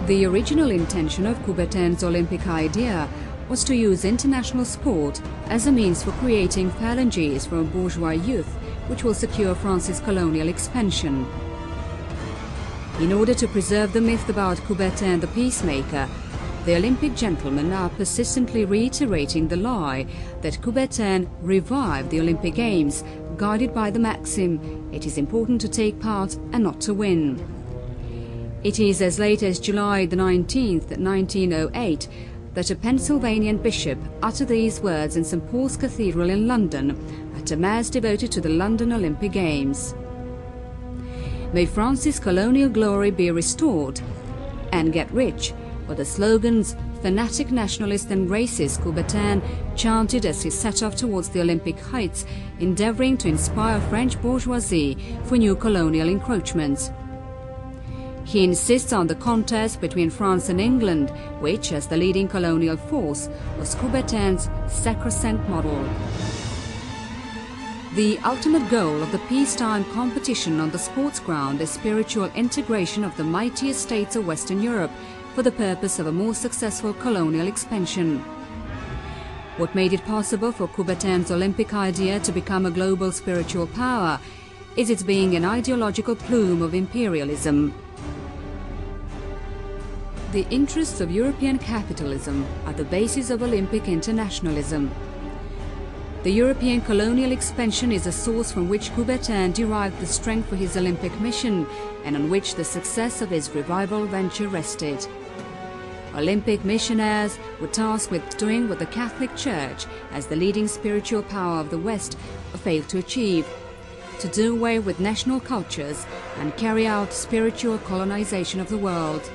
The original intention of Coubertin's Olympic idea was to use international sport as a means for creating phalanges from bourgeois youth, which will secure France's colonial expansion. In order to preserve the myth about Coubertin the peacemaker, the Olympic gentlemen are persistently reiterating the lie that Coubertin revived the Olympic Games, guided by the maxim, "It is important to take part and not to win." It is as late as July the 19th, 1908, that a Pennsylvanian bishop uttered these words in St. Paul's Cathedral in London at a mass devoted to the London Olympic Games. May France's colonial glory be restored, and get rich, were the slogans fanatic nationalist and racist Coubertin chanted as he set off towards the Olympic heights, endeavouring to inspire French bourgeoisie for new colonial encroachments. He insists on the contest between France and England, which, as the leading colonial force, was Coubertin's sacrosanct model. The ultimate goal of the peacetime competition on the sports ground is spiritual integration of the mightiest states of Western Europe for the purpose of a more successful colonial expansion. What made it possible for Coubertin's Olympic idea to become a global spiritual power is its being an ideological plume of imperialism. The interests of European capitalism are the basis of Olympic internationalism. The European colonial expansion is a source from which Coubertin derived the strength for his Olympic mission and on which the success of his revival venture rested. Olympic missionaries were tasked with doing what the Catholic Church, as the leading spiritual power of the West, failed to achieve: to do away with national cultures and carry out spiritual colonization of the world.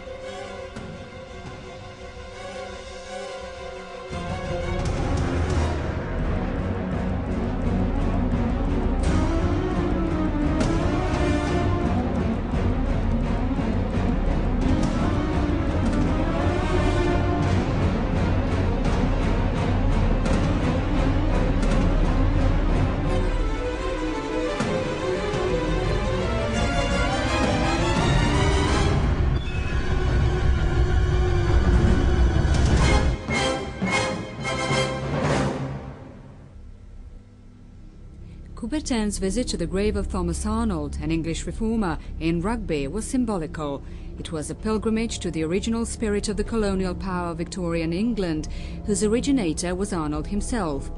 Coubertin's visit to the grave of Thomas Arnold, an English reformer, in Rugby was symbolical. It was a pilgrimage to the original spirit of the colonial power of Victorian England, whose originator was Arnold himself.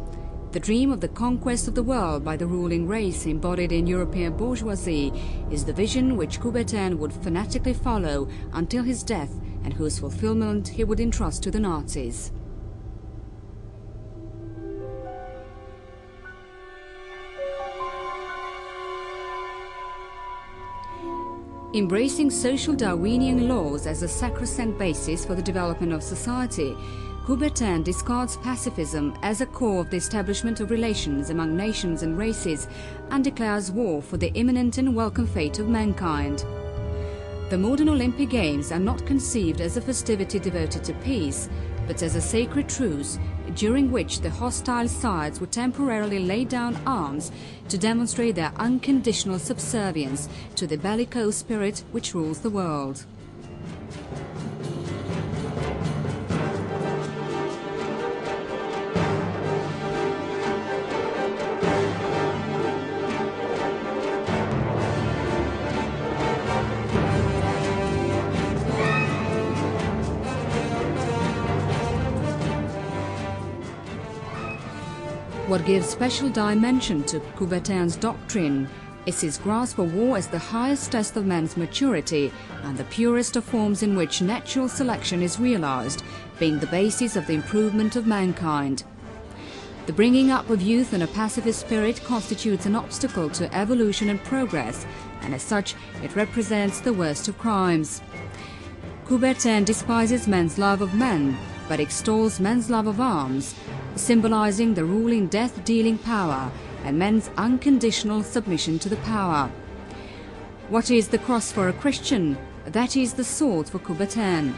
The dream of the conquest of the world by the ruling race embodied in European bourgeoisie is the vision which Coubertin would fanatically follow until his death, and whose fulfillment he would entrust to the Nazis. Embracing social Darwinian laws as a sacrosanct basis for the development of society, Coubertin discards pacifism as a core of the establishment of relations among nations and races and declares war for the imminent and welcome fate of mankind. The modern Olympic Games are not conceived as a festivity devoted to peace, but as a sacred truce during which the hostile sides would temporarily lay down arms to demonstrate their unconditional subservience to the bellicose spirit which rules the world. What gives special dimension to Coubertin's doctrine is his grasp of war as the highest test of man's maturity and the purest of forms in which natural selection is realized, being the basis of the improvement of mankind. The bringing up of youth in a pacifist spirit constitutes an obstacle to evolution and progress, and as such it represents the worst of crimes. Coubertin despises man's love of men, but extols man's love of arms, symbolizing the ruling death-dealing power and men's unconditional submission to the power. What is the cross for a Christian? That is the sword for Coubertin.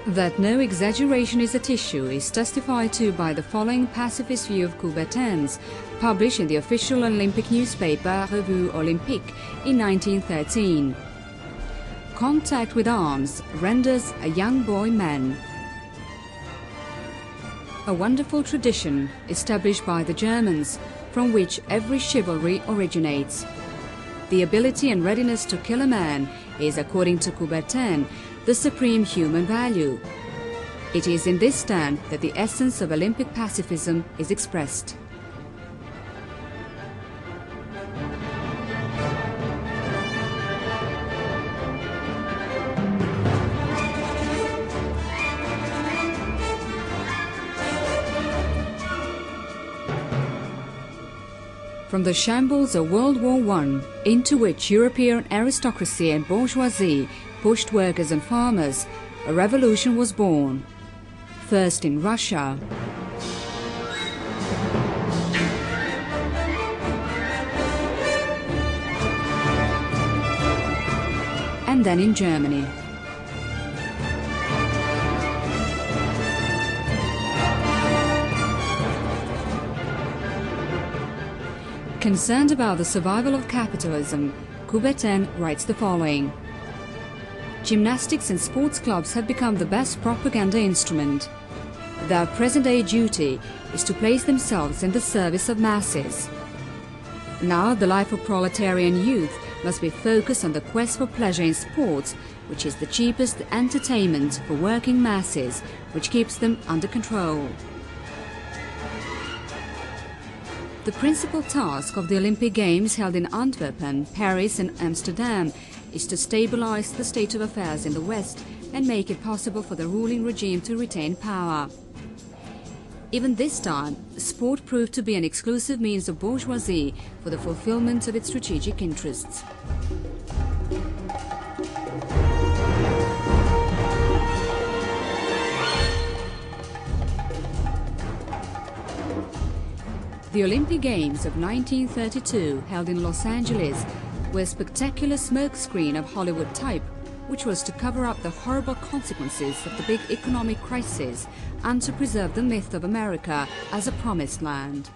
That no exaggeration is at issue is testified to by the following pacifist view of Coubertin's, published in the official Olympic newspaper Revue Olympique in 1913. contact with arms renders a young boy man. A wonderful tradition established by the Germans, from which every chivalry originates. The ability and readiness to kill a man is, according to Coubertin, the supreme human value. It is in this stand that the essence of Olympic pacifism is expressed. From the shambles of World War I, into which European aristocracy and bourgeoisie pushed workers and farmers, a revolution was born. First in Russia, and then in Germany. Concerned about the survival of capitalism, Coubertin writes the following: gymnastics and sports clubs have become the best propaganda instrument. Their present-day duty is to place themselves in the service of masses. Now the life of proletarian youth must be focused on the quest for pleasure in sports, which is the cheapest entertainment for working masses, which keeps them under control. The principal task of the Olympic Games held in Antwerp, Paris and Amsterdam is to stabilize the state of affairs in the West and make it possible for the ruling regime to retain power. Even this time, sport proved to be an exclusive means of bourgeoisie for the fulfillment of its strategic interests. The Olympic Games of 1932, held in Los Angeles, were a spectacular smokescreen of Hollywood type, which was to cover up the horrible consequences of the big economic crisis and to preserve the myth of America as a promised land.